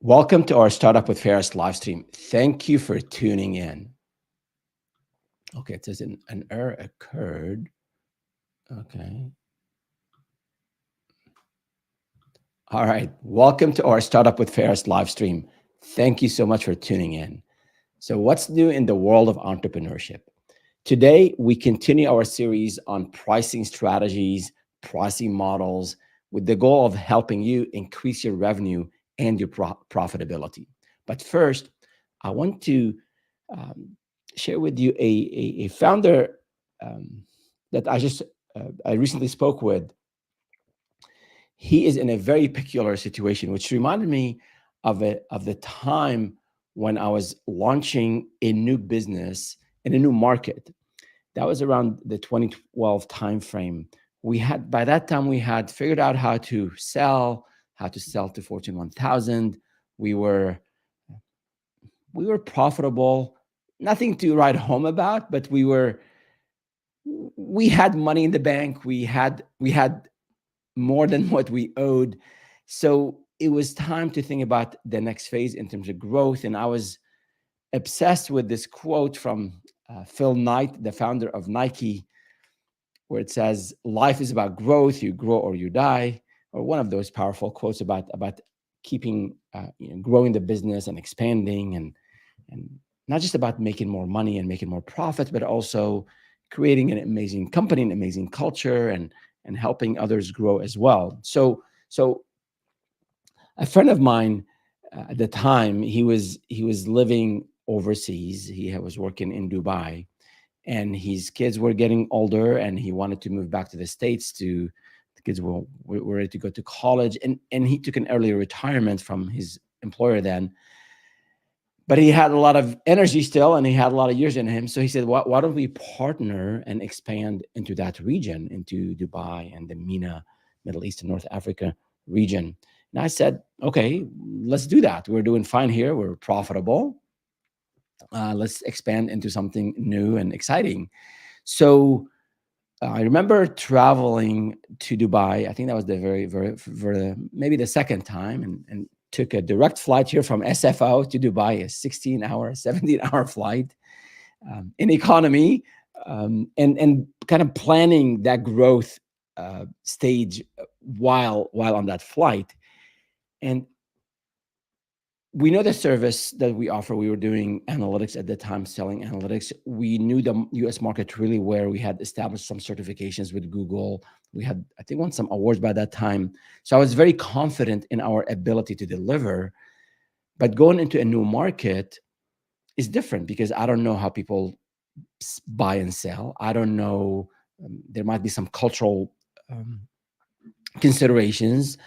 Welcome to our Startup with Ferris live stream. Thank you for tuning in. Okay, it says an error occurred. Okay. All right. Welcome to our Startup with Ferris live stream. Thank you so much for tuning in. So, what's new in the world of entrepreneurship? Today, we continue our series on pricing strategies, pricing models, with the goal of helping you increase your revenue and your profitability. But first, I want to um, share with you a founder um, that I recently spoke with. He is in a very peculiar situation, which reminded me of the time when I was launching a new business in a new market. That was around the 2012 timeframe. By that time we had figured out how to sell to Fortune 1000. We were we were profitable, nothing to write home about, but we had money in the bank. We had more than what we owed. So it was time to think about the next phase in terms of growth. And I was obsessed with this quote from Phil Knight, the founder of Nike, where it says, "Life is about growth. You grow or you die," or one of those powerful quotes about keeping growing the business and expanding and not just about making more money and making more profits, but also creating an amazing company, an amazing culture, and helping others grow as well. So a friend of mine at the time, he was living overseas. He was working in Dubai, and his kids were getting older, and he wanted to move back to the States. To the kids were ready to go to college, and he took an early retirement from his employer then, but he had a lot of energy still, and he had a lot of years in him. So he said, why don't we partner and expand into that region, into Dubai and the MENA, Middle East and North Africa region? And I said, okay, let's do that. We're doing fine here. We're profitable. Let's expand into something new and exciting. So I remember traveling to Dubai. I think that was the very maybe the second time, and took a direct flight here from SFO to Dubai, a 16-hour, 17-hour flight in economy, and kind of planning that growth stage while on that flight. And we know the service that we offer. We were doing analytics at the time, selling analytics. We knew the US market really well. We had established some certifications with Google. We had, I think, won some awards by that time. So I was very confident in our ability to deliver. But going into a new market is different because I don't know how people buy and sell. I don't know. There might be some cultural considerations.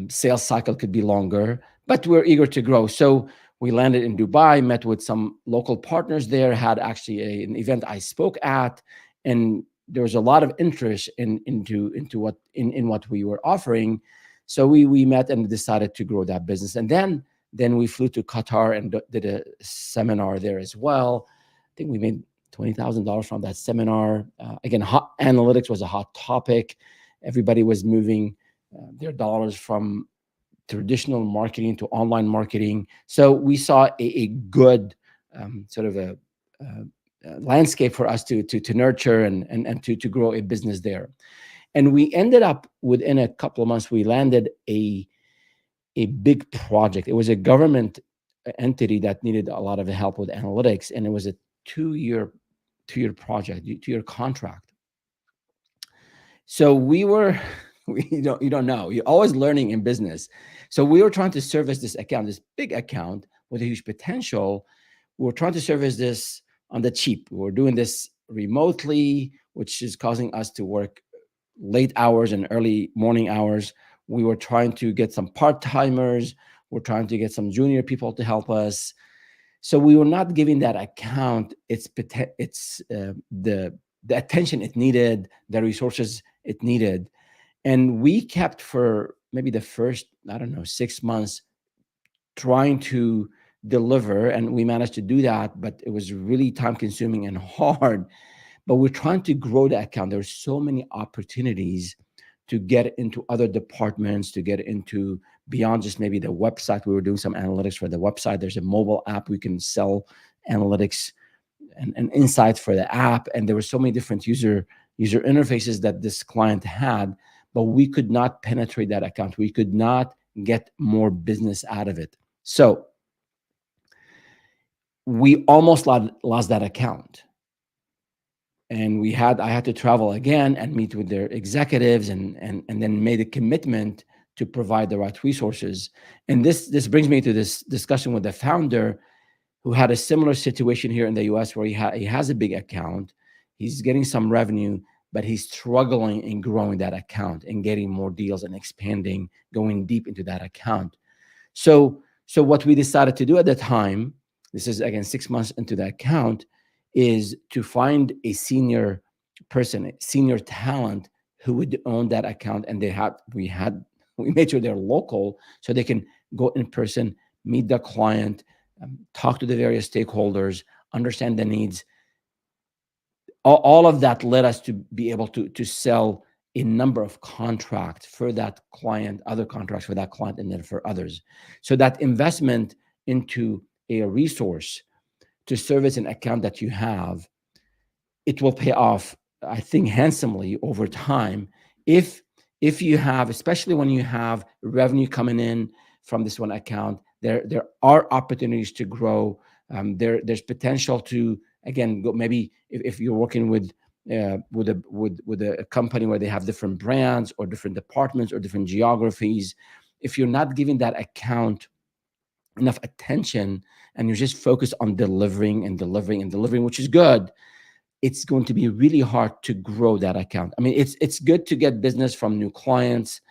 Sales cycle could be longer, but we're eager to grow. So we landed in Dubai, met with some local partners there, had actually an event I spoke at, and there was a lot of interest into what we were offering. So we met and decided to grow that business. And then we flew to Qatar and did a seminar there as well. I think we made $20,000 from that seminar. Again, analytics was a hot topic. Everybody was moving their dollars from traditional marketing to online marketing. So we saw a good sort of a landscape for us to nurture and to grow a business there. And we ended up, within a couple of months, we landed a big project. It was a government entity that needed a lot of help with analytics, and it was a two-year project, two-year contract. So we were, you don't know. You're always learning in business. So we were trying to service this account, this big account with a huge potential. We were trying to service this on the cheap. We were doing this remotely, which is causing us to work late hours and early morning hours. We were trying to get some part-timers. We're trying to get some junior people to help us. So we were not giving that account the attention it needed, the resources it needed. And we kept, for maybe the first, I don't know, 6 months, trying to deliver. And we managed to do that, but it was really time consuming and hard. But we're trying to grow the account. There's so many opportunities to get into other departments, to get into beyond just maybe the website. We were doing some analytics for the website. There's a mobile app we can sell analytics and insights for the app, and there were so many different user interfaces that this client had, but we could not penetrate that account. We could not get more business out of it. So we almost lost that account. And I had to travel again and meet with their executives, and then made a commitment to provide the right resources. And this brings me to this discussion with the founder, who had a similar situation here in the US, where he has a big account. He's getting some revenue, but he's struggling in growing that account and getting more deals and expanding, going deep into that account. So what we decided to do at the time, this is again 6 months into the account, is to find a senior person, a senior talent who would own that account. And we made sure they're local, so they can go in person, meet the client, talk to the various stakeholders, understand the needs. All of that led us to be able to sell a number of contracts for that client, other contracts for that client, and then for others. So that investment into a resource to service an account that you have, it will pay off, I think, handsomely over time. If you have, especially when you have revenue coming in from this one account, there are opportunities to grow. There's potential to, again, go, maybe if you're working with a company where they have different brands or different departments or different geographies, if you're not giving that account enough attention and you're just focused on delivering and delivering and delivering, which is good, it's going to be really hard to grow that account. I mean, it's good to get business from new clients,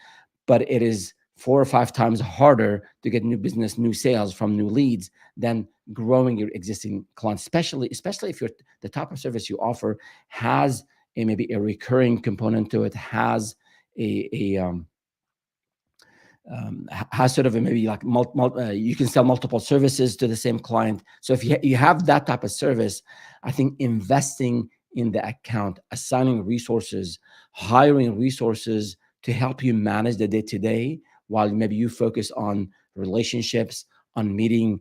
but it is 4 or 5 times harder to get new business, new sales from new leads than growing your existing clients, especially if the type of service you offer has maybe a recurring component to it, has has sort of maybe like you can sell multiple services to the same client. So if you have that type of service, I think investing in the account, assigning resources, hiring resources to help you manage the day-to-day, while maybe you focus on relationships, on meeting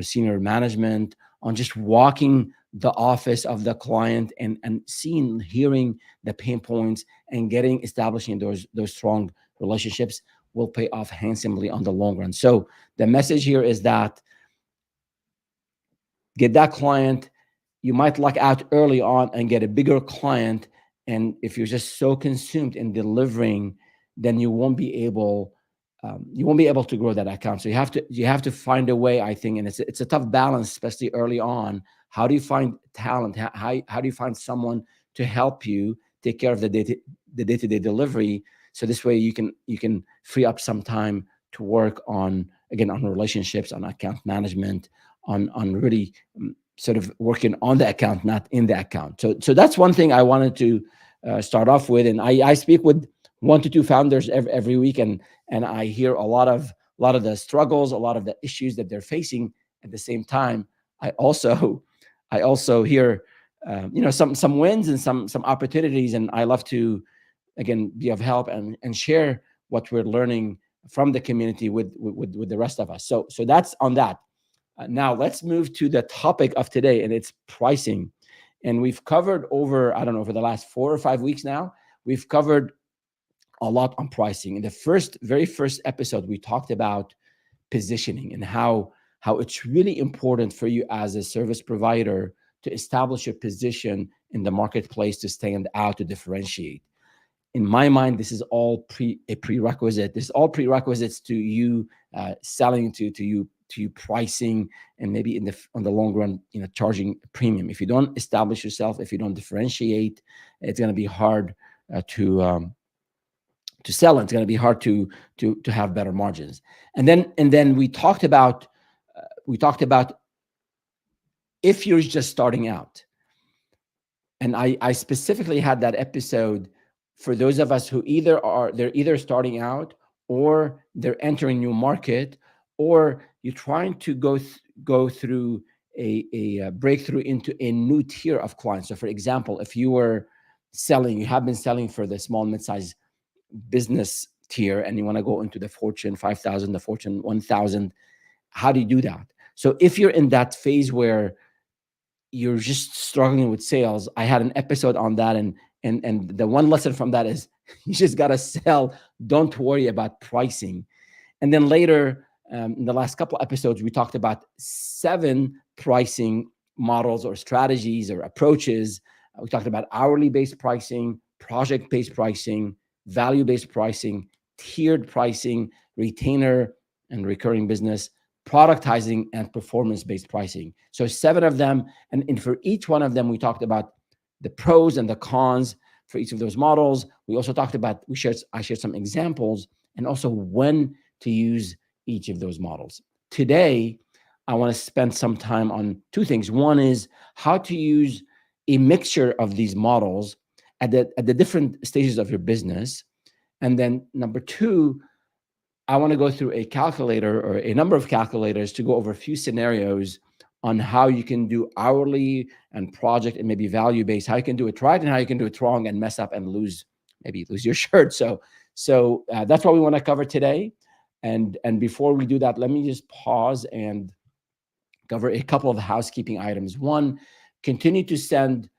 senior management, on just walking the office of the client and seeing, hearing the pain points, and establishing those strong relationships, will pay off handsomely on the long run. So the message here is that get that client. You might luck out early on and get a bigger client. And if you're just so consumed in delivering, then you won't be able to grow that account. So you have to find a way, I think, and it's a tough balance, especially early on. How do you find talent? How do you find someone to help you take care of the day-to-day delivery? So this way you can free up some time to work on relationships, on account management, on really sort of working on the account, not in the account. So that's one thing I wanted to start off with. And I speak with 1 to 2 founders every week, and I hear a lot of the struggles, a lot of the issues that they're facing. At the same time, I also hear some wins and some opportunities, and I love to again be of help and share what we're learning from the community with the rest of us. So that's on that. Now let's move to the topic of today, and it's pricing. And we've covered over the last 4 or 5 weeks now, we've covered a lot on pricing. In the very first episode, we talked about positioning and how it's really important for you as a service provider to establish your position in the marketplace, to stand out, to differentiate. In my mind, this is all a prerequisite. This is all prerequisites to you selling, to you pricing, and maybe on the long run, charging a premium. If you don't establish yourself, if you don't differentiate, it's going to be hard to sell. It's going to be hard to have better margins. And then we talked about if you're just starting out. And I specifically had that episode for those of us who they're either starting out, or they're entering new market, or you're trying to go through a breakthrough into a new tier of clients. So for example, if you have been selling for the small, mid-size business tier and you want to go into the Fortune 5,000, the Fortune 1,000, how do you do that? So if you're in that phase where you're just struggling with sales, I had an episode on that, and the one lesson from that is you just got to sell. Don't worry about pricing. And then later, in the last couple of episodes, we talked about 7 pricing models or strategies or approaches. We talked about hourly based pricing, project based pricing, value based pricing, tiered pricing, retainer and recurring business, productizing, and performance based pricing. So 7 of them. And for each one of them, we talked about the pros and the cons for each of those models. We also talked about, I shared some examples and also when to use each of those models. Today, I want to spend some time on 2 things. One is how to use a mixture of these models at the different stages of your business. And then number 2, I want to go through a calculator or a number of calculators to go over a few scenarios on how you can do hourly and project and maybe value based, how you can do it right and how you can do it wrong and mess up and maybe lose your shirt. So that's what we want to cover today. And before we do that, let me just pause and cover a couple of housekeeping items. One, continue to send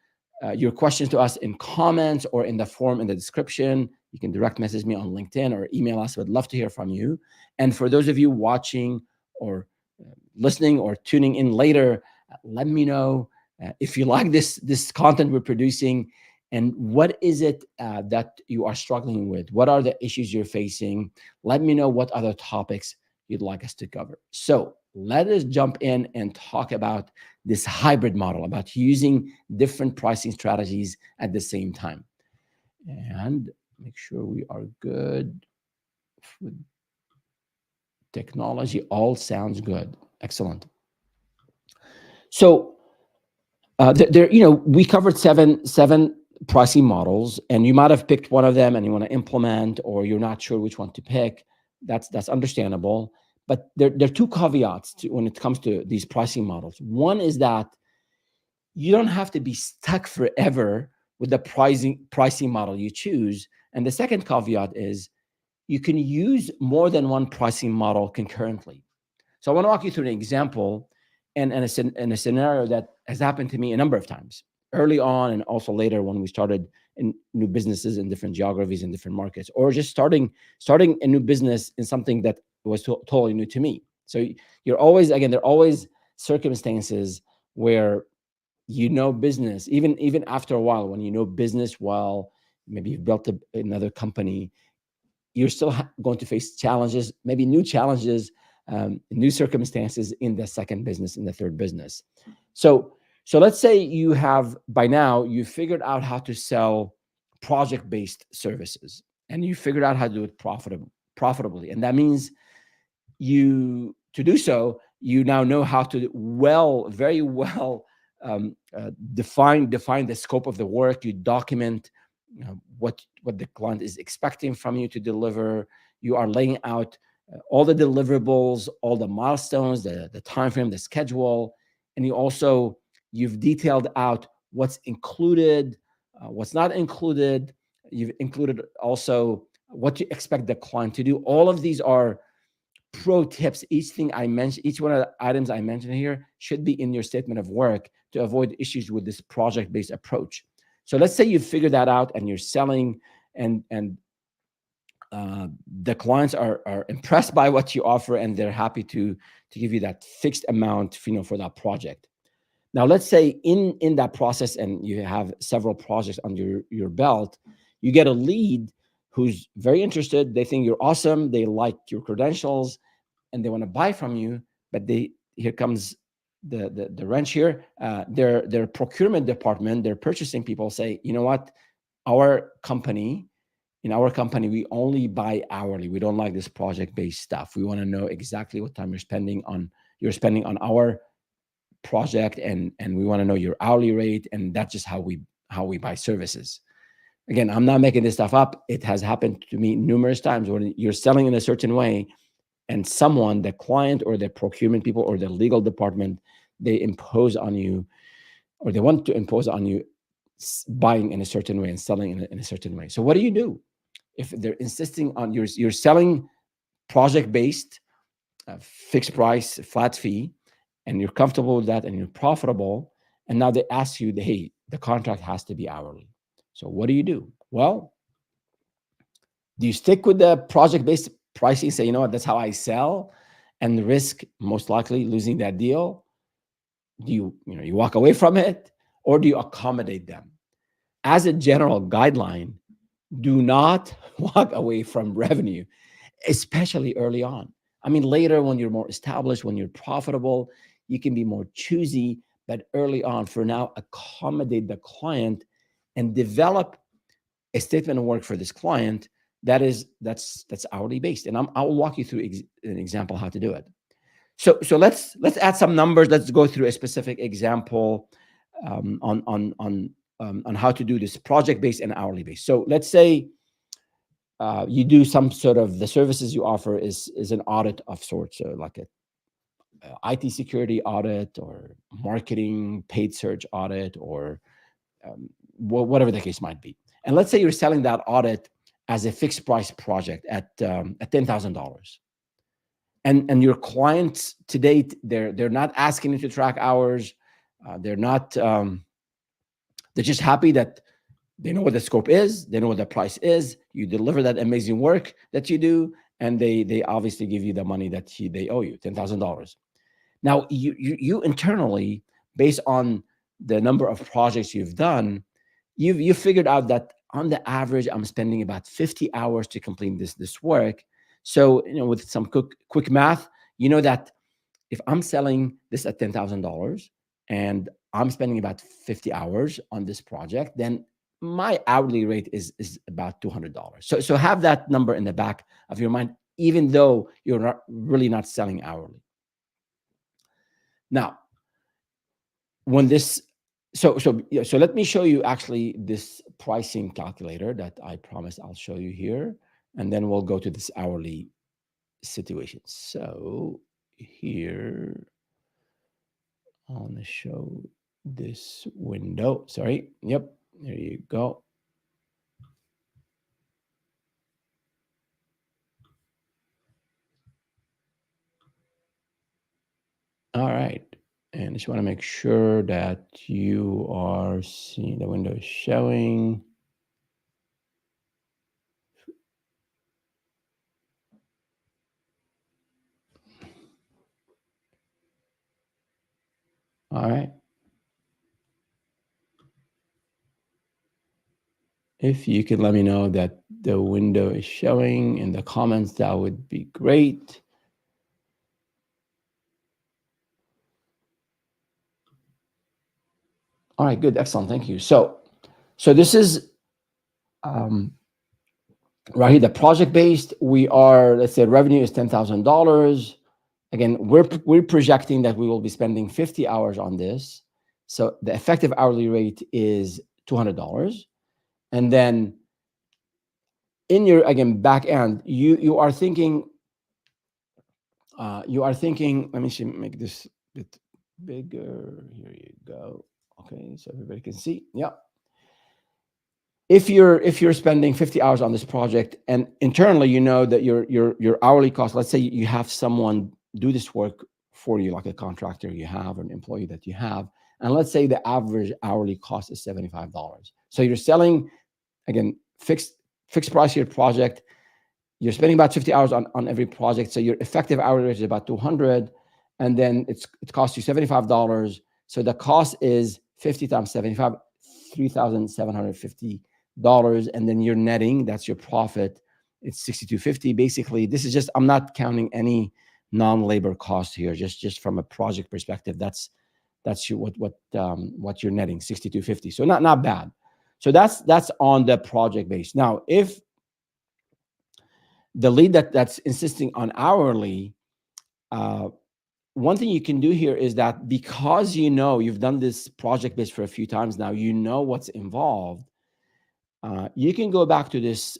your questions to us in comments or in the form in the description. You can direct message me on LinkedIn or email us. We'd love to hear from you. And for those of you watching or listening or tuning in later, let me know if you like this content we're producing, and what is it that you are struggling with? What are the issues you're facing? Let me know what other topics you'd like us to cover. So let us jump in and talk about this hybrid model, about using different pricing strategies at the same time. And make sure we are good with technology. All sounds good. Excellent. So we covered seven pricing models, and you might have picked one of them and you want to implement, or you're not sure which one to pick. That's understandable. But there are 2 caveats when it comes to these pricing models. One is that you don't have to be stuck forever with the pricing model you choose. And the second caveat is you can use more than one pricing model concurrently. So I want to walk you through an example and in a scenario that has happened to me a number of times, early on and also later when we started in new businesses in different geographies and different markets, or just starting a new business in something that was totally new to me. So there are always circumstances where business, even after a while, when you know business well, maybe you've built another company, you're still going to face challenges, maybe new challenges, new circumstances in the second business, in the third business. So let's say by now you figured out how to sell project-based services, and you figured out how to do it profitably. And that means to do so, you now know how to very well define the scope of the work. You document what the client is expecting from you to deliver. You are laying out all the deliverables, all the milestones, the time frame, the schedule, and you've detailed out what's included, what's not included. You've included also what you expect the client to do. All of these are pro tips. Each one of the items I mentioned here should be in your statement of work to avoid issues with this project-based approach. So let's say you figure that out and you're selling, and the clients are impressed by what you offer, and they're happy to give you that fixed amount, for that project. Now, let's say in that process, and you have several projects under your belt, you get a lead who's very interested. They think you're awesome. They like your credentials, and they want to buy from you. But here comes the wrench here. Their procurement department, their purchasing people say, you know what, in our company, we only buy hourly. We don't like this project-based stuff. We want to know exactly what time you're spending on our project, and we want to know your hourly rate, and that's just how we buy services. Again, I'm not making this stuff up. It has happened to me numerous times when you're selling in a certain way, and the client or the procurement people or the legal department, they impose on you, or they want to impose on you buying in a certain way and selling in a certain way. So what do you do? if they're insisting on you're selling project based, fixed price, flat fee, and you're comfortable with that and you're profitable, and now they ask you, hey, the contract has to be hourly. So what do you do? Well, do you stick with the project based pricing, say, you know what, that's how I sell, and risk most likely losing that deal? Do you walk away from it, or do you accommodate them? As a general guideline, do not walk away from revenue, especially early on. I mean, later when you're more established, when you're profitable, you can be more choosy, but early on, for now, accommodate the client and develop a statement of work for this client that's hourly based. And I'll walk you through an example how to do it. So let's add some numbers. Let's go through a specific example on how to do this project based and hourly based. So let's say you do some sort of, the services you offer is an audit of sorts, like a IT security audit or marketing paid search audit, or whatever the case might be. And let's say you're selling that audit as a fixed price project at $10,000. And your clients to date, they're not asking you to track hours. They're not. They're just happy that they know what the scope is. They know what the price is. You deliver that amazing work that you do, and they obviously give you the money that they owe you, $10,000. Now you internally, based on the number of projects you've done, you've figured out that on the average, I'm spending about 50 hours to complete this work. So, with some quick math, you know that if I'm selling this at $10,000 and I'm spending about 50 hours on this project, then my hourly rate is about $200. So have that number in the back of your mind, even though you're really not selling hourly. Now, when this, so let me show you actually this pricing calculator that I promised I'll show you here, and then we'll go to this hourly situation. So here, I want to show this window. Sorry. Yep. There you go. All right. And I just want to make sure that you are seeing the window is showing. All right. If you could let me know that the window is showing in the comments, that would be great. All right, good, excellent, thank you. So this is right here, the project based. We are, let's say, revenue is $10,000. Again, we're projecting that we will be spending 50 hours on this. So the effective hourly rate is $200. And then in your, again, back end, you are thinking, let me see, make this a bit bigger. Here you go. Okay, so everybody can see. Yeah. If you're spending 50 hours on this project, and internally you know that your hourly cost, let's say you have someone do this work for you, like a contractor you have or an employee that you have, and let's say the average hourly cost is $75. So you're selling, again, fixed price your project. You're spending about 50 hours on every project, so your effective hourly rate is about 200, and then it costs you $75. So the cost is 50 times 75, $3,750. And then you're netting, that's your profit, it's $6,250. Basically, this is just, I'm not counting any non-labor costs here, just from a project perspective, that's what you're netting, $6,250. So not bad. So that's on the project base. Now, if the lead that's insisting on hourly, one thing you can do here is that, because you've done this project base for a few times now, you know what's involved. You can go back to this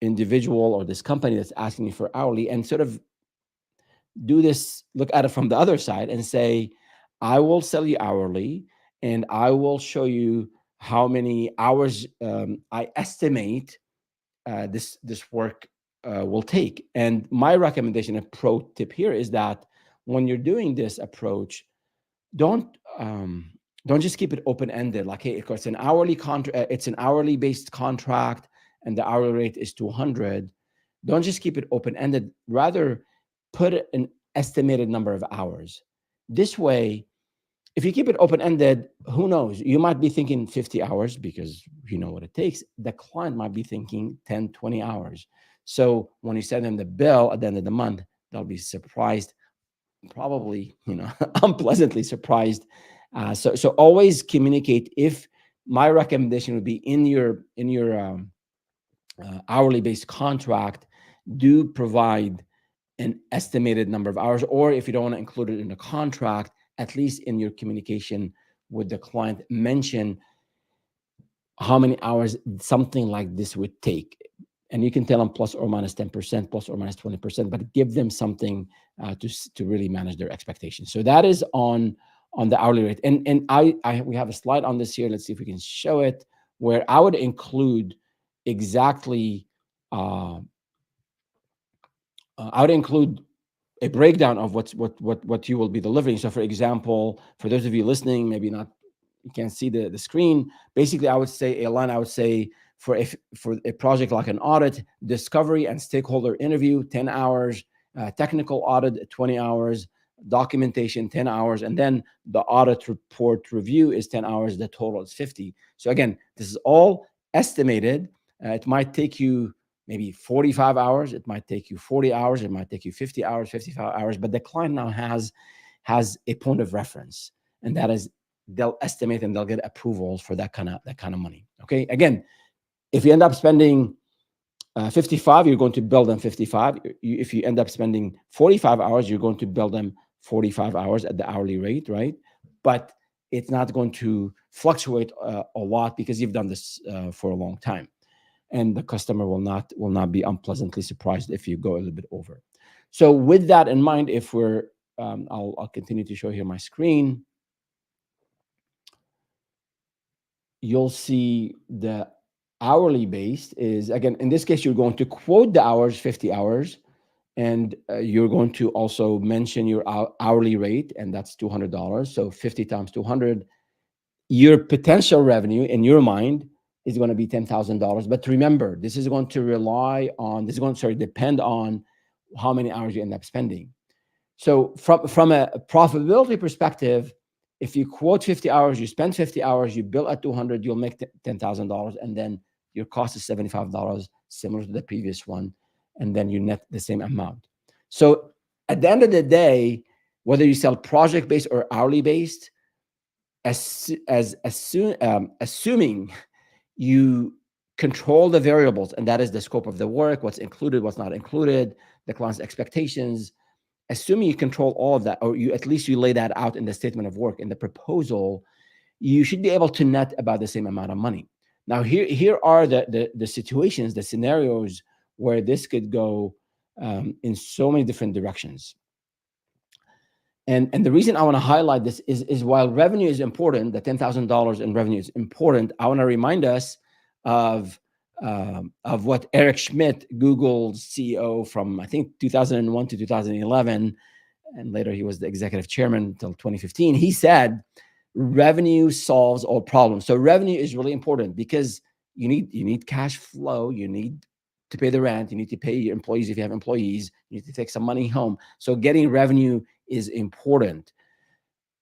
individual or this company that's asking you for hourly and sort of do this, look at it from the other side and say, I will sell you hourly, and I will show you how many hours I estimate this work will take. And my recommendation, a pro tip here, is that when you're doing this approach, don't um, don't just keep it open ended. Like, hey, of course, an hourly contract. It's an hourly based contract, and the hourly rate is 200. Don't just keep it open ended. Rather, put an estimated number of hours. This way, if you keep it open ended, who knows? You might be thinking 50 hours because you know what it takes. The client might be thinking 10, 20 hours. So when you send them the bill at the end of the month, they'll be surprised, probably, unpleasantly surprised. So always communicate. If my recommendation would be in your hourly based contract, do provide an estimated number of hours, or if you don't want to include it in the contract, at least in your communication with the client, mention how many hours something like this would take. And you can tell them plus or minus 10%, plus or minus 20%, but give them something to really manage their expectations. So that is on the hourly rate. And we have a slide on this here. Let's see if we can show it, where I would include exactly I would include a breakdown of what you will be delivering. So, for example, for those of you listening, maybe not, you can't see the screen. Basically, I would say a line. I would say for a project like an audit, discovery and stakeholder interview, 10 hours, technical audit, 20 hours, documentation, 10 hours, and then the audit report review is 10 hours. The total is 50. So again, this is all estimated. It might take you maybe 45 hours. It might take you 40 hours. It might take you 50 hours, 55 hours. But the client now has a point of reference, and that is they'll estimate and they'll get approvals for that kind of money. Okay. Again, if you end up spending 55, you're going to bill them 55. If you end up spending 45 hours, you're going to bill them 45 hours at the hourly rate, right? But it's not going to fluctuate a lot because you've done this for a long time, and the customer will not be unpleasantly surprised if you go a little bit over. So with that in mind, if we're I'll continue to show here my screen. You'll see the hourly based is, again, in this case, you're going to quote the hours, 50 hours, and you're going to also mention your hourly rate, and that's $200. So 50 times 200, your potential revenue in your mind is going to be $10,000. But remember, this is going to depend on how many hours you end up spending. So from a profitability perspective, if you quote 50 hours, you spend 50 hours, you bill at 200, you'll make $10,000, and then your cost is $75, similar to the previous one, and then you net the same amount. So at the end of the day, whether you sell project based or hourly based, assuming you control the variables, and that is the scope of the work, what's included, what's not included, the client's expectations. Assuming you control all of that, or at least you lay that out in the statement of work, in the proposal, you should be able to net about the same amount of money. Now, here are the situations, the scenarios where this could go in so many different directions. And the reason I want to highlight this is while revenue is important, the $10,000 in revenue is important, I want to remind us of what Eric Schmidt, Google's CEO from, I think, 2001 to 2011, and later he was the executive chairman until 2015. He said, revenue solves all problems. So revenue is really important because you need cash flow. You need to pay the rent. You need to pay your employees if you have employees. You need to take some money home. So getting revenue is important.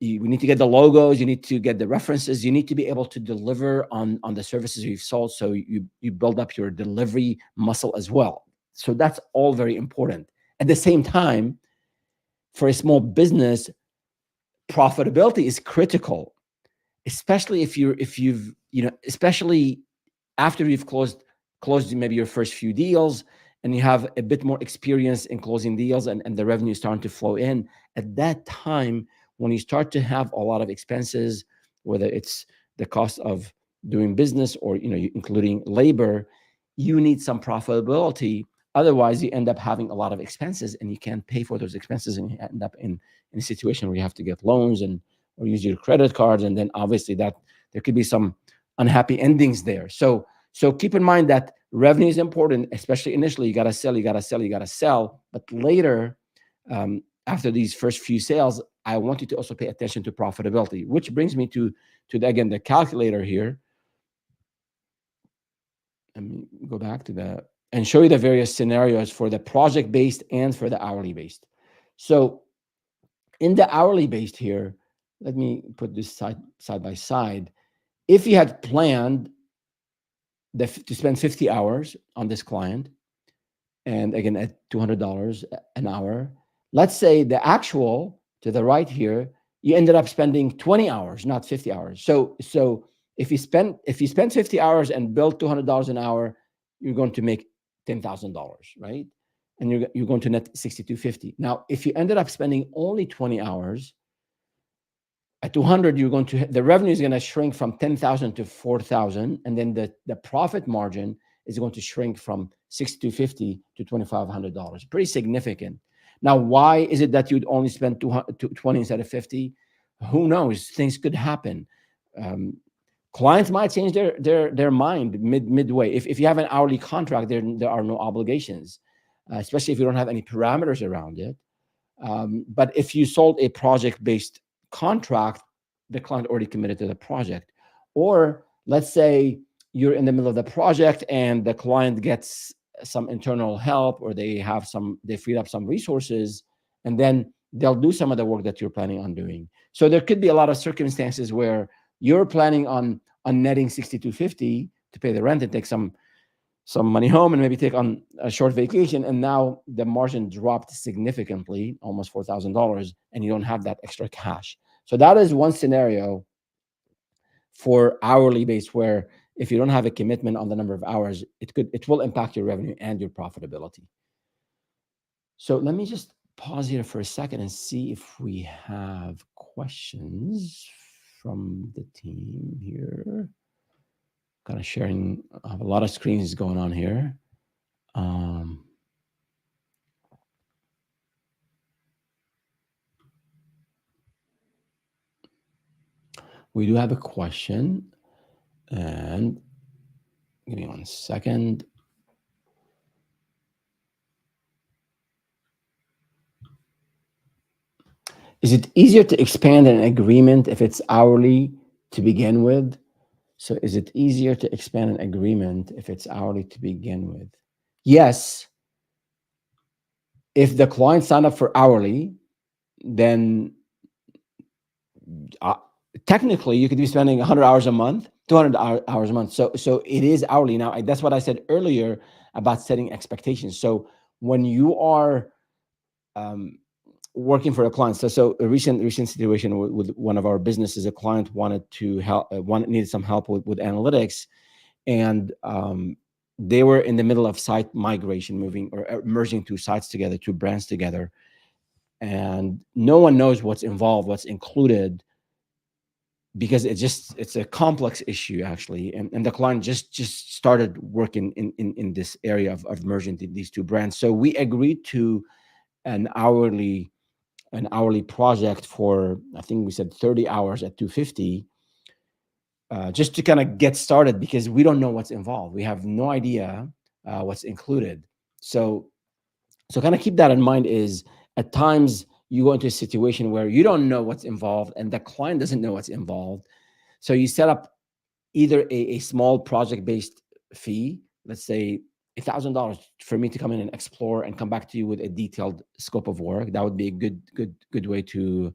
We need to get the logos. You need to get the references. You need to be able to deliver on the services you've sold. So you build up your delivery muscle as well. So that's all very important. At the same time, for a small business, profitability is critical, especially especially after you've closed maybe your first few deals and you have a bit more experience in closing deals and the revenue is starting to flow in. At that time, when you start to have a lot of expenses, whether it's the cost of doing business or including labor, you need some profitability. Otherwise, you end up having a lot of expenses and you can't pay for those expenses, and you end up in a situation where you have to get loans or use your credit cards, and then obviously that there could be some unhappy endings there. So So keep in mind that revenue is important, especially initially. You got to sell, you got to sell, you got to sell. But later, after these first few sales, I want you to also pay attention to profitability, which brings me to again, the calculator here. Let me go back to the, and show you the various scenarios for the project-based and for the hourly-based. So in the hourly-based here, let me put this side by side. If you had planned to spend 50 hours on this client, and again at $200 an hour, let's say the actual to the right here, you ended up spending 20 hours, not 50 hours. So if you spend 50 hours and bill $200 an hour, you're going to make $10,000, right? And you're going to net $6,250. Now, if you ended up spending only 20 hours at 200, you're going to, the revenue is going to shrink from 10,000 to 4,000, and then the profit margin is going to shrink from $6,250 to $2,500. Pretty significant. Now, why is it that you'd only spend 20 instead of 50? Who knows? Things could happen. Clients might change their mind midway. If you have an hourly contract, there are no obligations, especially if you don't have any parameters around it. But if you sold a project-based contract, the client already committed to the project. Or let's say you're in the middle of the project and the client gets some internal help, or they freed up some resources, and then they'll do some of the work that you're planning on doing. So there could be a lot of circumstances where you're planning on netting $6,250 to pay the rent and take some money home and maybe take on a short vacation, and now the margin dropped significantly, almost $4,000, and you don't have that extra cash. So that is one scenario for hourly base, where if you don't have a commitment on the number of hours, it will impact your revenue and your profitability. So let me just pause here for a second and see if we have questions from the team here. Kind of sharing, I have a lot of screens going on here. We do have a question, and give me 1 second. Is it easier to expand an agreement if it's hourly to begin with? So is it easier to expand an agreement if it's hourly to begin with? Yes. If the client signed up for hourly, then technically you could be spending 100 hours a month, 200 hours a month. So it is hourly. Now, that's what I said earlier about setting expectations. So when you are working for a client, so a recent situation with one of our businesses, a client wanted to help, needed some help with analytics, and they were in the middle of site migration, moving or merging two sites together, two brands together, and no one knows what's involved, what's included, because it's a complex issue actually, and the client just started working in this area of merging these two brands. So we agreed to an hourly project for, I think we said 30 hours at $250, just to kind of get started, because we don't know what's involved. We have no idea what's included. So kind of keep that in mind. Is at times you go into a situation where you don't know what's involved and the client doesn't know what's involved. So you set up either a small project-based fee, let's say $1,000, for me to come in and explore and come back to you with a detailed scope of work. That would be a good way to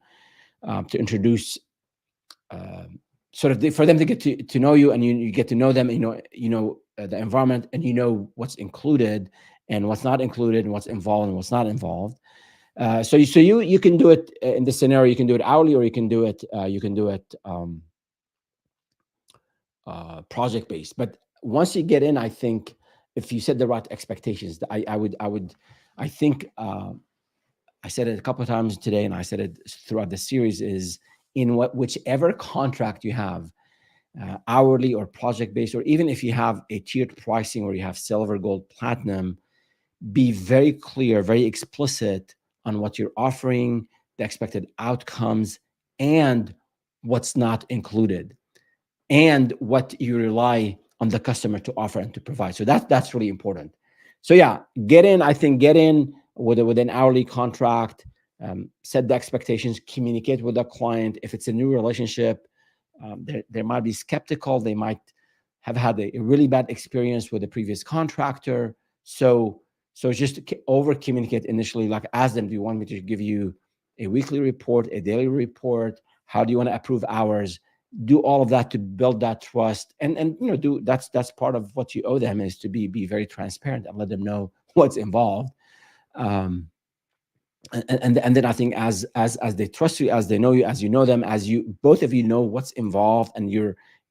introduce, sort of for them to get to know you, and you get to know them, and you know the environment, and you know what's included and what's not included, and what's involved and what's not involved. So you can do it in this scenario. You can do it hourly, or you can do it project based. But once you get in, I think if you set the right expectations, I think I said it a couple of times today, and I said it throughout the series, is in whichever contract you have, hourly or project based, or even if you have a tiered pricing or you have silver, gold, platinum, be very clear, very explicit on what you're offering, the expected outcomes, and what's not included, and what you rely on the customer to offer and to provide. So that's really important. So yeah, get in with an hourly contract, set the expectations, communicate with the client. If it's a new relationship, there might be skeptical. They might have had a really bad experience with the previous contractor. So just over communicate initially, like ask them, do you want me to give you a weekly report, a daily report? How do you want to approve hours? Do all of that to build that trust, and do that's part of what you owe them, is to be very transparent and let them know what's involved. And then I think as they trust you, as they know you, as you know them, as you both of you know what's involved and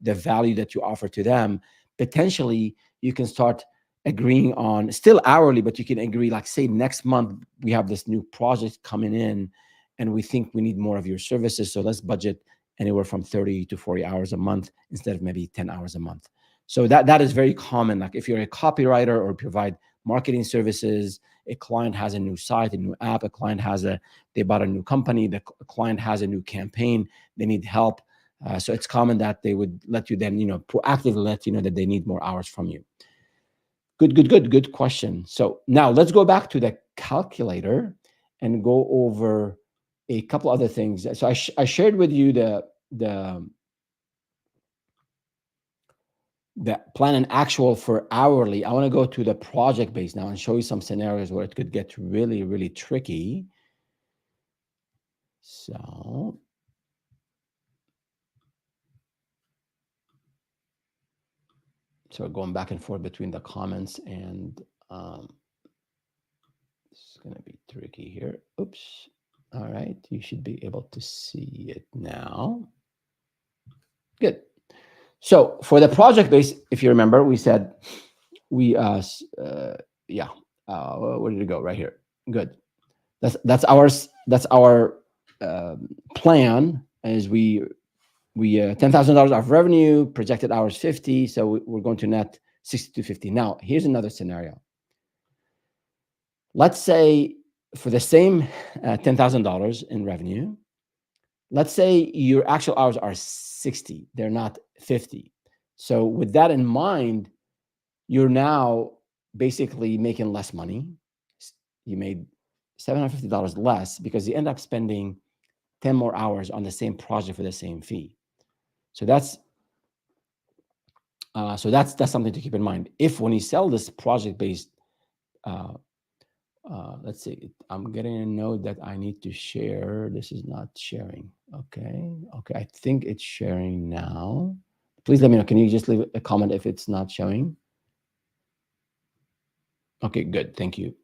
the value that you offer to them, potentially you can start agreeing on, still hourly, but you can agree, like, say, next month we have this new project coming in and we think we need more of your services, so let's budget anywhere from 30 to 40 hours a month instead of maybe 10 hours a month. So that is very common. Like if you're a copywriter or provide marketing services, a client has a new site, a new app, a client they bought a new company, the client has a new campaign, they need help. So it's common that they would let you then, proactively let you know that they need more hours from you. Good question. So now let's go back to the calculator and go over a couple other things. So I shared with you the plan and actual for hourly. I want to go to the project base now and show you some scenarios where it could get really, really tricky. So going back and forth between the comments, and it's going to be tricky here. Oops. All right. You should be able to see it now. Good. So for the project base, if you remember, we said where did it go? Right here. Good. That's our plan. Is we $10,000 of revenue, projected hours 50, so we're going to net 60-50. Now here's another scenario. Let's say for the same $10,000 in revenue, let's say your actual hours are 60, they're not 50. So with that in mind, you're now basically making less money. You made $750 less because you end up spending 10 more hours on the same project for the same fee. So that's something to keep in mind. If when you sell this project-based, let's see, I'm getting a note that I need to share. This is not sharing. Okay, I think it's sharing now. Please let me know. Can you just leave a comment if it's not showing? Okay, good. Thank you.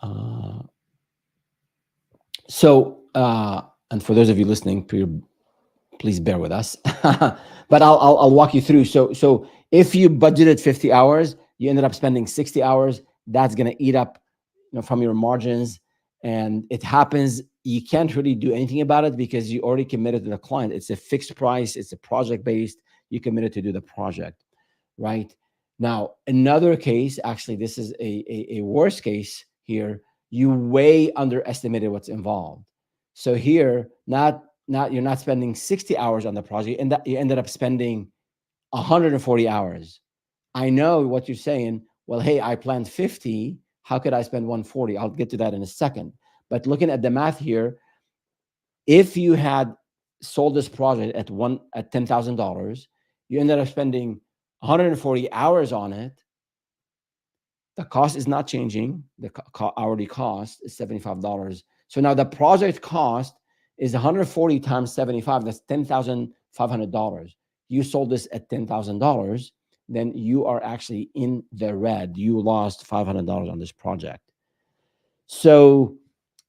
And for those of you listening, please bear with us. But I'll walk you through. So if you budgeted 50 hours, you ended up spending 60 hours. That's going to eat up, from your margins, and it happens. You can't really do anything about it because you already committed to the client. It's a fixed price. It's a project based. You committed to do the project, right? Now, another case, actually, this is a worst case here. You way underestimated what's involved. So here, you're not spending 60 hours on the project, and that you ended up spending 140 hours. I know what you're saying. Well, hey, I planned 50. How could I spend 140? I'll get to that in a second. But looking at the math here, if you had sold this project at $10,000, you ended up spending 140 hours on it. The cost is not changing. The hourly cost is $75. So now the project cost is 140 times 75. That's $10,500. You sold this at $10,000. Then you are actually in the red. You lost $500 on this project. So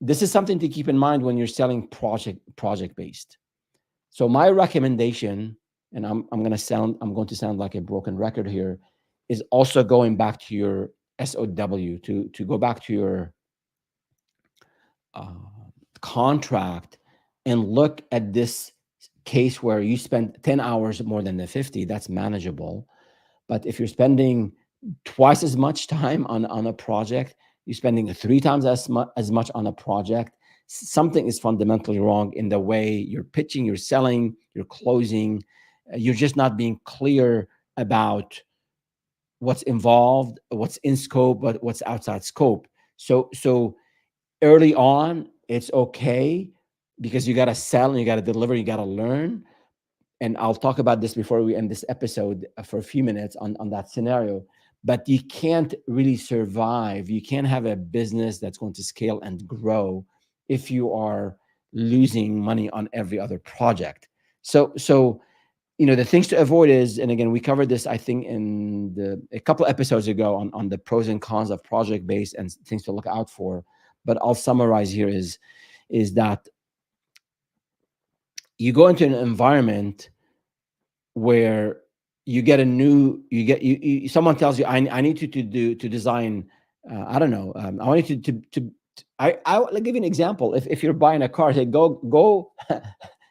this is something to keep in mind when you're selling project based. So my recommendation, and I'm going to sound like a broken record here, is also going back to your SOW, to go back to your contract and look at this case where you spend 10 hours more than the 50. That's manageable. But if you're spending twice as much time on a project, you're spending 3 times as much on a project, something is fundamentally wrong in the way you're pitching, you're selling, you're closing. You're just not being clear about what's involved, what's in scope, but what's outside scope. So early on, it's okay because you got to sell and you got to deliver, you got to learn. And I'll talk about this before we end this episode for a few minutes on that scenario. But you can't really survive. You can't have a business that's going to scale and grow if you are losing money on every other project. So the things to avoid is, and again, we covered this, I think, in a couple of episodes ago on the pros and cons of project based and things to look out for. But I'll summarize here is that you go into an environment where someone tells you, I need you to design, I don't know, I want you I'll give you an example. If you're buying a car, say go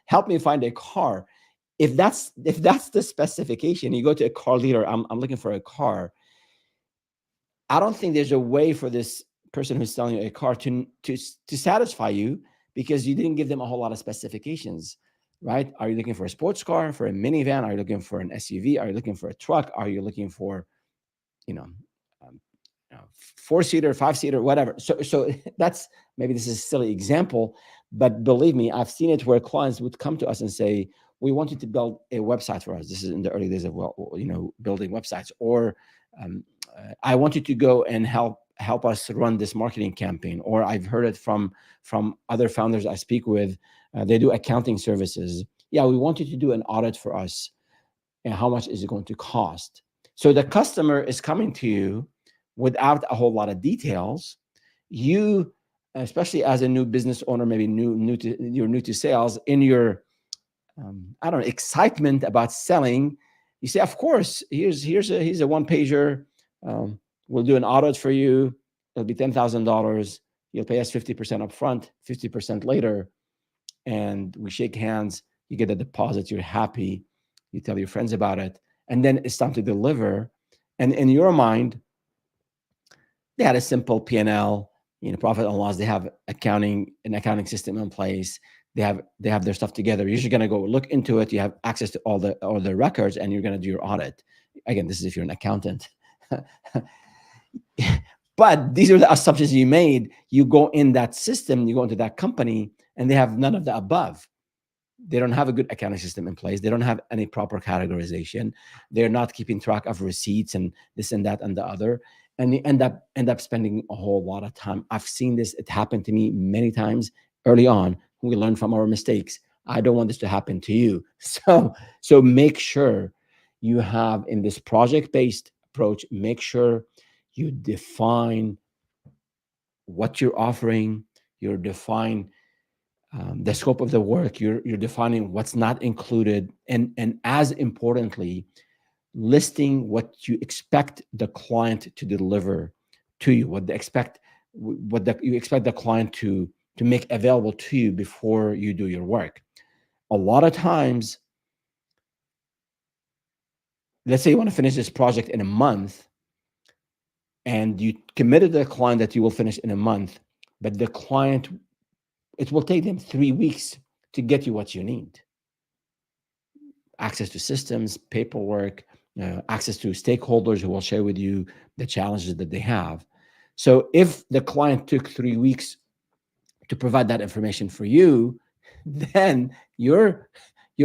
help me find a car. If that's the specification, you go to a car leader, I'm looking for a car. I don't think there's a way for this person who's selling you a car to satisfy you, because you didn't give them a whole lot of specifications, right? Are you looking for a sports car, for a minivan? Are you looking for an SUV? Are you looking for a truck? Are you looking for, you know, um, 4-seater, 5-seater, whatever? So that's, maybe this is a silly example, but believe me, I've seen it where clients would come to us and say, we want you to build a website for us. This is in the early days of, building websites. Or I want you to go and help us run this marketing campaign. Or I've heard it from other founders I speak with. They do accounting services. Yeah, we want you to do an audit for us. And how much is it going to cost? So the customer is coming to you without a whole lot of details. You, especially as a new business owner, maybe you're new to sales, in your I don't know, excitement about selling, you say, of course, here's a one pager. We'll do an audit for you. It'll be $10,000. You'll pay us 50% up front, 50% later, and we shake hands. You get a deposit. You're happy. You tell your friends about it, and then it's time to deliver. And in your mind, they had a simple P&L, profit and loss. They have an accounting system in place. They have their stuff together. You're just going to go look into it. You have access to all the records, and you're going to do your audit. Again, this is if you're an accountant. But these are the assumptions you made. You go in that system, you go into that company, and they have none of the above. They don't have a good accounting system in place. They don't have any proper categorization. They're not keeping track of receipts and this and that and the other. And they end up spending a whole lot of time. I've seen this. It happened to me many times early on. We learn from our mistakes. I don't want this to happen to you. So make sure you have, in this project-based approach, make sure you define what you're offering. You define the scope of the work. You're defining what's not included, and as importantly, listing what you expect the client to deliver to you, you expect the client to make available to you before you do your work. A lot of times, let's say you want to finish this project in a month, and you committed to the client that you will finish in a month, but the client, it will take them 3 weeks to get you what you need. Access to systems, paperwork, access to stakeholders who will share with you the challenges that they have. So if the client took 3 weeks to provide that information for you, then you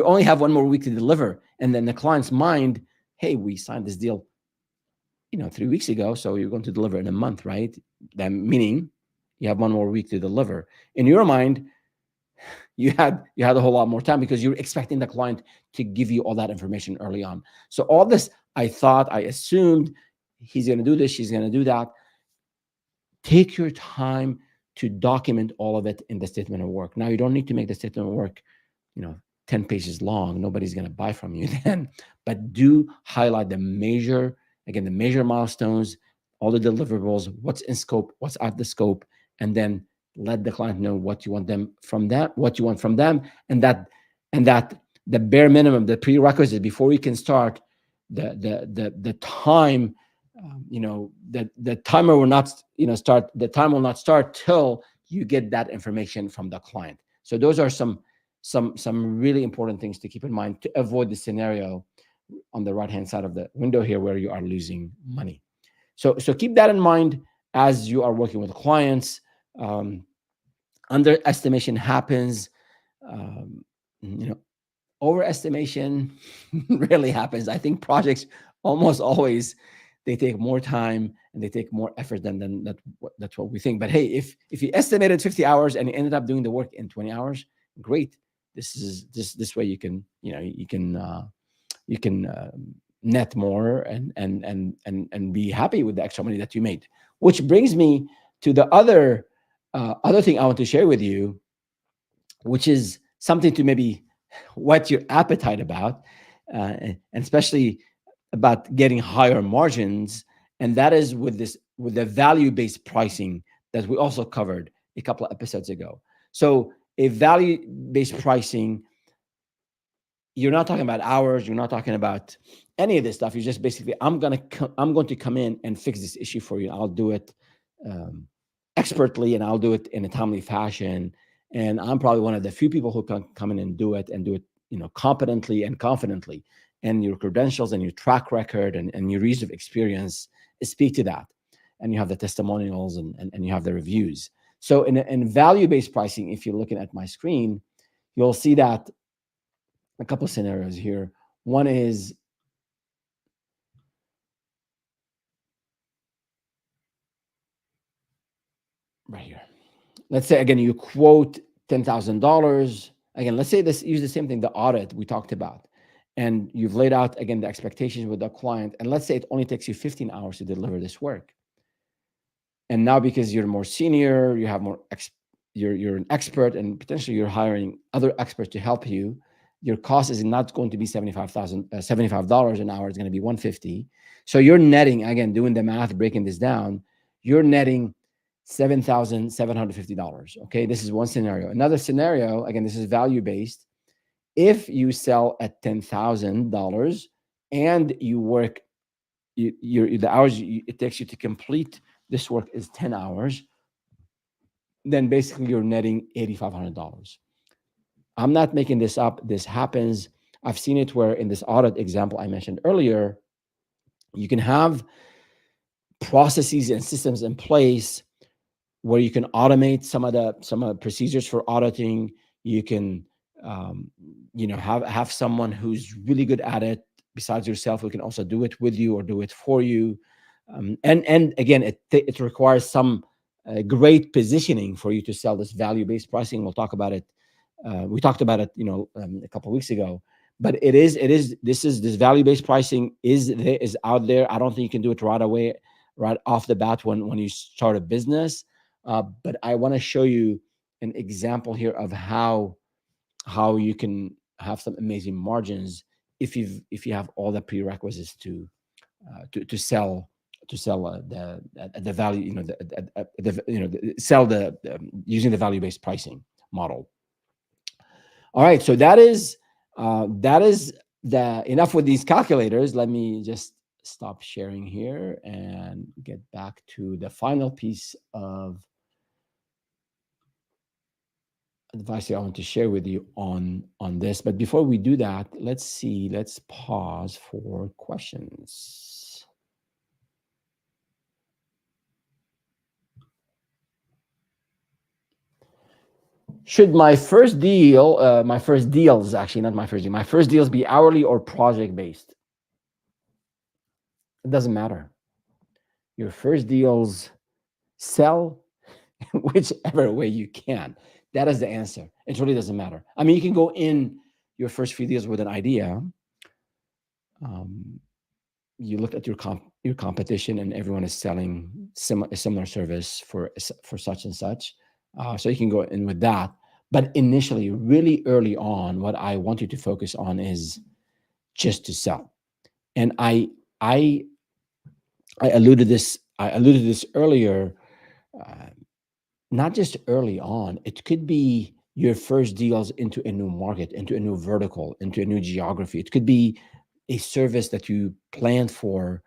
only have 1 more week to deliver. And then the client's mind, hey, we signed this deal 3 weeks ago, so you're going to deliver in a month, right? That meaning you have 1 more week to deliver. In your mind, you had a whole lot more time because you're expecting the client to give you all that information early on. So all this, I assumed he's going to do this, she's going to do that. Take your time to document all of it in the statement of work. Now, you don't need to make the statement of work 10 pages long. Nobody's going to buy from you then, but do highlight the major milestones, all the deliverables, what's in scope, what's out the scope, and then let the client know what you want from them, and that the bare minimum, the prerequisite before you can start, the time, the timer will not start. The time will not start till you get that information from the client. So those are some really important things to keep in mind to avoid the scenario on the right hand side of the window here where you are losing money. So keep that in mind as you are working with clients. Um, Underestimation happens. Um, you know, overestimation rarely happens. I think projects almost always they take more time and they take more effort than that's what we think. But hey, if you estimated 50 hours and you ended up doing the work in 20 hours, great. This way you can you can net more and be happy with the extra money that you made. Which brings me to the other thing I want to share with you, which is something to maybe whet your appetite about, and especially about getting higher margins. And that is with the value based pricing that we also covered a couple of episodes ago. So a value based pricing, you're not talking about hours, you're not talking about any of this stuff. You're just basically, I'm going to come in and fix this issue for you. I'll do it um, expertly, and I'll do it in a timely fashion. And I'm probably one of the few people who can come in and do it, competently and confidently. And your credentials and your track record and your years of experience speak to that. And you have the testimonials and you have the reviews. So in value-based pricing, if you're looking at my screen, you'll see that a couple of scenarios here. One is right here. Let's say again, you quote $10,000. Again, let's say use the same thing, the audit we talked about, and you've laid out again the expectations with the client. And let's say it only takes you 15 hours to deliver this work. And now because you're more senior, you have more you're an expert, and potentially you're hiring other experts to help you. Your cost is not going to be $75 an hour. It's going to be 150. So you're netting, again, doing the math, breaking this down, you're netting $7,750. Okay, this is one scenario. Another scenario, again, this is value based. If you sell at $10,000 and you work, the hours it takes you to complete this work is 10 hours, then basically you're netting $8,500. I'm not making this up. This happens. I've seen it where in this audit example I mentioned earlier, you can have processes and systems in place where you can automate some of the procedures for auditing. You can have someone who's really good at it besides yourself, who can also do it with you or do it for you. And again, it requires some great positioning for you to sell this value-based pricing. We'll talk about it. We talked about it, a couple of weeks ago. But this value-based pricing is out there. I don't think you can do it right away, right off the bat when you start a business. But I want to show you an example here of how you can have some amazing margins if you have all the prerequisites to sell the value, sell using the value-based pricing model. All right, so that is the enough with these calculators. Let me just stop sharing here and get back to the final piece of advice I want to share with you on this. But before we do that, let's pause for questions. Should my first deals, actually not my first deal, my first deals be hourly or project based? It doesn't matter. Your first deals sell whichever way you can. That is the answer. It really doesn't matter. I mean, you can go in your first few deals with an idea. You look at your competition, and everyone is selling a similar service for such and such. So you can go in with that. But initially, really early on, what I want you to focus on is just to sell. And I alluded this earlier. Not just early on, it could be your first deals into a new market, into a new vertical, into a new geography. It could be a service that you planned for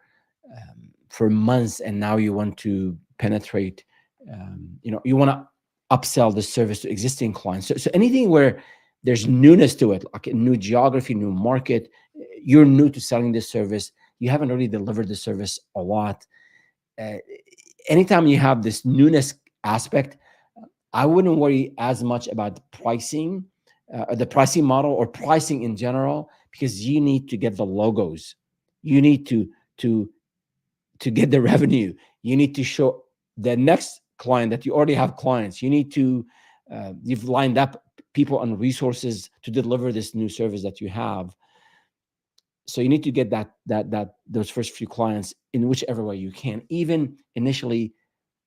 months, and now you want to penetrate. You want to upsell the service to existing clients. So anything where there's newness to it, like a new geography, new market, you're new to selling this service, you haven't really delivered the service a lot. uh, Anytime you have this newness aspect, I wouldn't worry as much about the pricing model or pricing in general, because you need to get the logos, you need to to get the revenue, you need to show the next client that you already have clients, you need to you've lined up people and resources to deliver this new service that you have. So you need to get that those first few clients in whichever way you can, even initially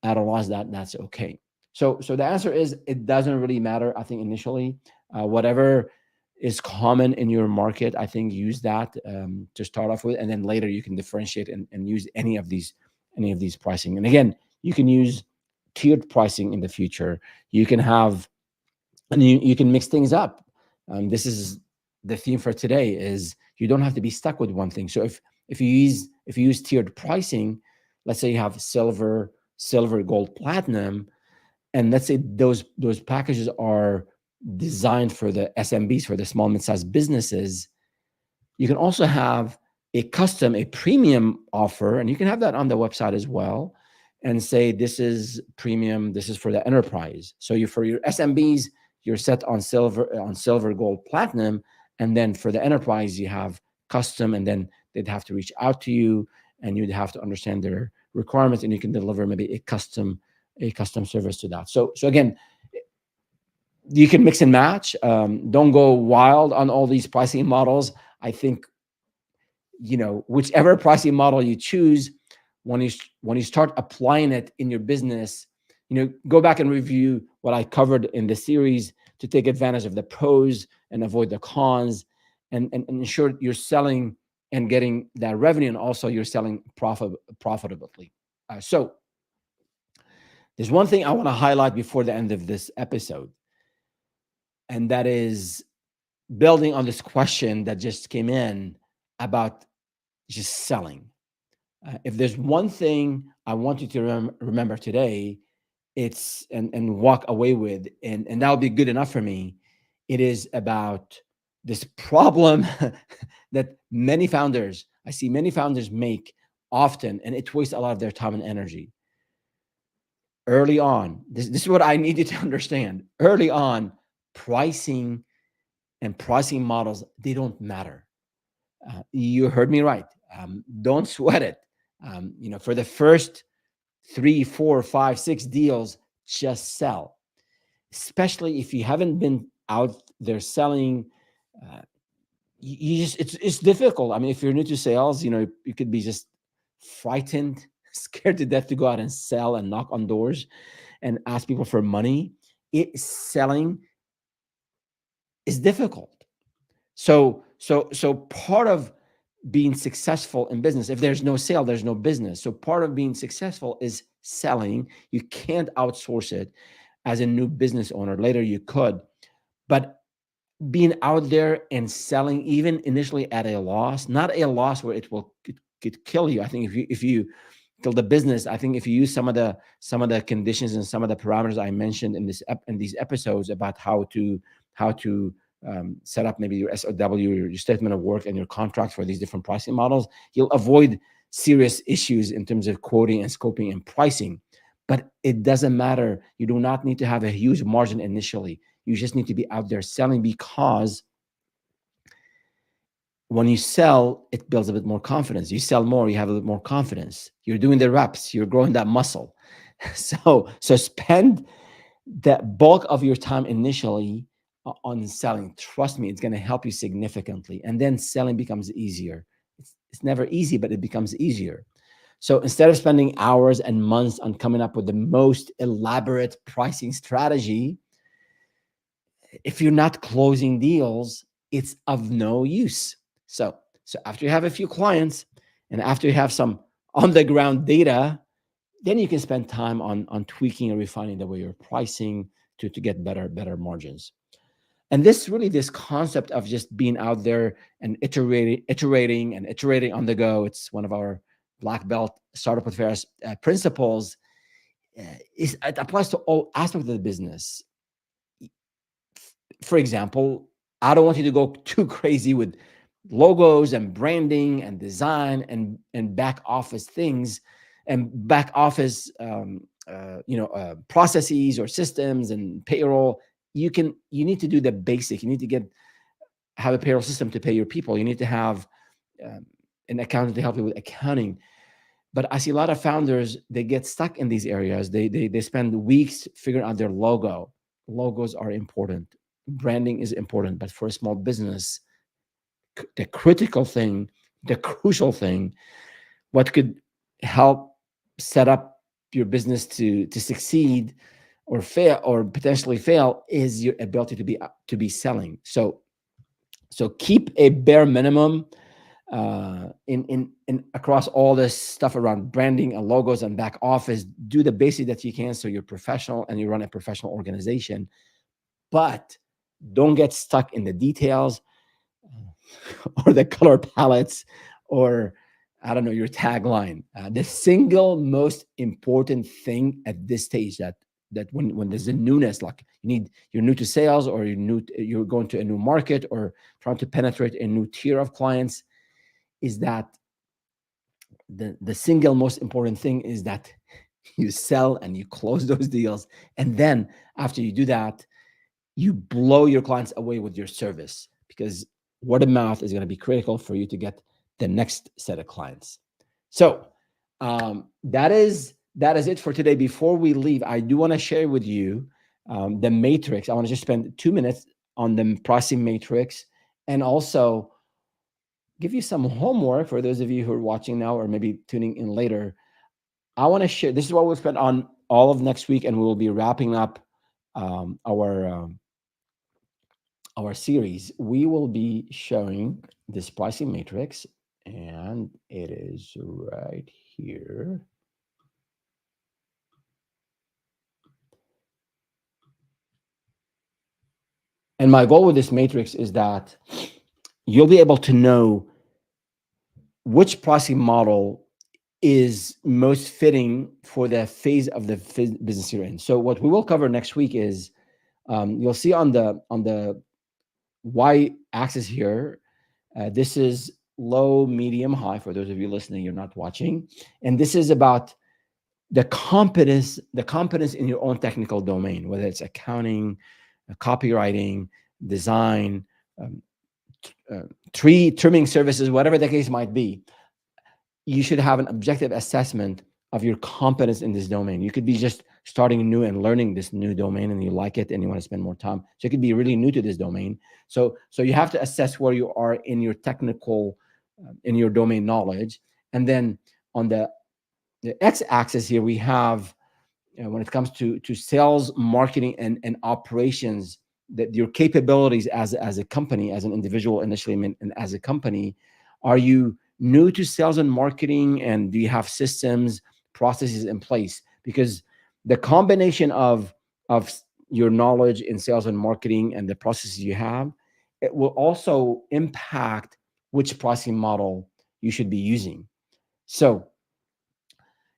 at a loss. That's okay. So the answer is, it doesn't really matter. I think initially, whatever is common in your market, I think use that to start off with, and then later you can differentiate and use any of these pricing. And again, you can use tiered pricing in the future. You can have, and you can mix things up. This is the theme for today: is you don't have to be stuck with one thing. So if you use tiered pricing, let's say you have silver, gold, platinum, and let's say those packages are designed for the SMBs, for the small mid-sized businesses. You can also have a premium offer, and you can have that on the website as well, and say this is premium, this is for the enterprise. So you, for your SMBs, you're set on silver, gold, platinum, and then for the enterprise you have custom, and then they'd have to reach out to you, and you'd have to understand their requirements, and you can deliver maybe a custom service to that. So again, you can mix and match. Don't go wild on all these pricing models. I think, whichever pricing model you choose, when you start applying it in your business, go back and review what I covered in the series to take advantage of the pros and avoid the cons, and ensure you're selling and getting that revenue, and also you're selling profitably. So there's one thing I want to highlight before the end of this episode, and that is building on this question that just came in about just selling. If there's one thing I want you to remember today, it's and walk away with, and that'll be good enough for me. It is about this problem that I see many founders make often, and it wastes a lot of their time and energy. Early on, this is what I need you to understand. Early on, pricing and pricing models, they don't matter. You heard me right. Don't sweat it. For the first 3, 4, 5, 6 deals, just sell. Especially if you haven't been out there selling, you just it's difficult. I mean, if you're new to sales, you could be just frightened, scared to death to go out and sell and knock on doors and ask people for money. Selling is difficult. So part of being successful in business, if there's no sale, there's no business. So part of being successful is selling. You can't outsource it. As a new business owner, later you could, but being out there and selling, even initially at a loss, not a loss where it could kill you. I think if you kill the business, I think if you use some of the conditions and some of the parameters I mentioned in these episodes about how to set up maybe your SOW, your statement of work, and your contracts for these different pricing models, you'll avoid serious issues in terms of quoting and scoping and pricing. But it doesn't matter. You do not need to have a huge margin initially. You just need to be out there selling, because when you sell, it builds a bit more confidence. You sell more, you have a bit more confidence. You're doing the reps, you're growing that muscle. So spend the bulk of your time initially on selling. Trust me, it's going to help you significantly. And then selling becomes easier. It's never easy, but it becomes easier. So instead of spending hours and months on coming up with the most elaborate pricing strategy, if you're not closing deals, it's of no use. So after you have a few clients, and after you have some on the ground data, then you can spend time on tweaking and refining the way you're pricing to get better margins. And this concept of just being out there and iterating on the go, it's one of our black belt startup affairs principles. It applies to all aspects of the business. For example, I don't want you to go too crazy with logos and branding and design and back office things and back office processes or systems and payroll. You need to do the basic. You need to have a payroll system to pay your people. You need to have um, an accountant to help you with accounting. But I see a lot of founders, they get stuck in these areas. They spend weeks figuring out their logo. Logos are important, branding is important, but for a small business, the critical thing, the crucial thing, what could help set up your business to succeed or fail or potentially fail is your ability to be selling. So keep a bare minimum in across all this stuff around branding and logos and back office. Do the basic that you can so you're professional and you run a professional organization, but don't get stuck in the details or the color palettes or I don't know your tagline. The single most important thing at this stage that when there's a newness, like you're new to sales or you're going to a new market or trying to penetrate a new tier of clients, is that the single most important thing is that you sell and you close those deals, and then after you do that, you blow your clients away with your service, because word of mouth is going to be critical for you to get the next set of clients. So that is it for today. Before we leave, I do want to share with you the matrix. I want to just spend 2 minutes on the pricing matrix, and also give you some homework for those of you who are watching now or maybe tuning in later. I want to share. This is what we'll spend on all of next week, and we will be wrapping up um, our um, our series. We will be showing this pricing matrix, and it is right here. And my goal with this matrix is that you'll be able to know which pricing model is most fitting for the phase of the business you're in. So what we will cover next week is you'll see on the y axis here. This is low, medium, high. For those of you listening, you're not watching, and this is about the competence in your own technical domain, whether it's accounting, copywriting, design, um, tree trimming services, whatever the case might be. You should have an objective assessment of your competence in this domain. You could be just starting new and learning this new domain and you like it and you want to spend more time. So you could be really new to this domain. So you have to assess where you are in your technical, in your domain knowledge. And then on the x-axis here, we have when it comes to sales, marketing, and operations, that your capabilities as a company, as an individual initially, and as a company. Are you new to sales and marketing, and do you have systems, processes in place? Because the combination of your knowledge in sales and marketing and the processes you have, it will also impact which pricing model you should be using. So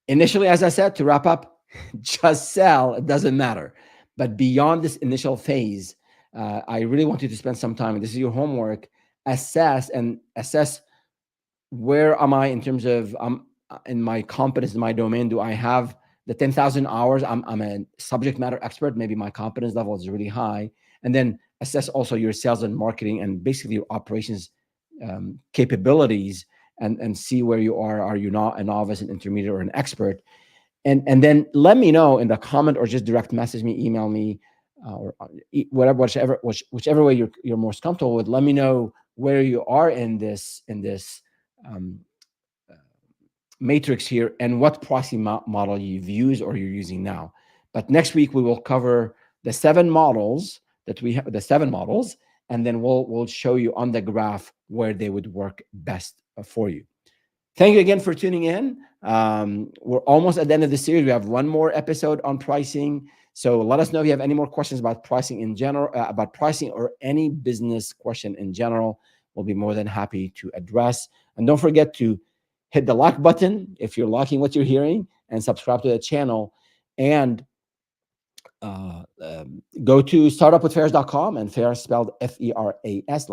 initially, as I said, to wrap up, just sell. It doesn't matter. But beyond this initial phase, I really want you to spend some time. And this is your homework. Assess where am I in terms of in my competence in my domain. Do I have the 10,000 hours? I'm a subject matter expert. Maybe my competence level is really high. And then assess also your sales and marketing and basically your operations capabilities, and see where you are. Are you not a novice, an intermediate, or an expert? And then let me know in the comment, or just direct message me, email me, or whatever, whichever way you're most comfortable with. Let me know where you are in this um, uh, matrix here, and what pricing model you've used or you're using now. But next week we will cover the seven models that we have, the seven models, and then we'll show you on the graph where they would work best for you. Thank you again for tuning in. We're almost at the end of the series. We have one more episode on pricing. So let us know if you have any more questions about pricing in general, about pricing or any business question in general. We'll be more than happy to address. And don't forget to hit the like button if you're liking what you're hearing, and subscribe to the channel. And go to startupwithfares.com, and Fares spelled Feras,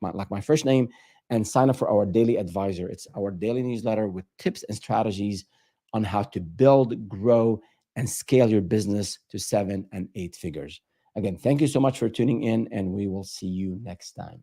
like my first name, and sign up for our daily advisor. It's our daily newsletter with tips and strategies on how to build, grow, and scale your business to 7 and 8 figures. Again, thank you so much for tuning in, and we will see you next time.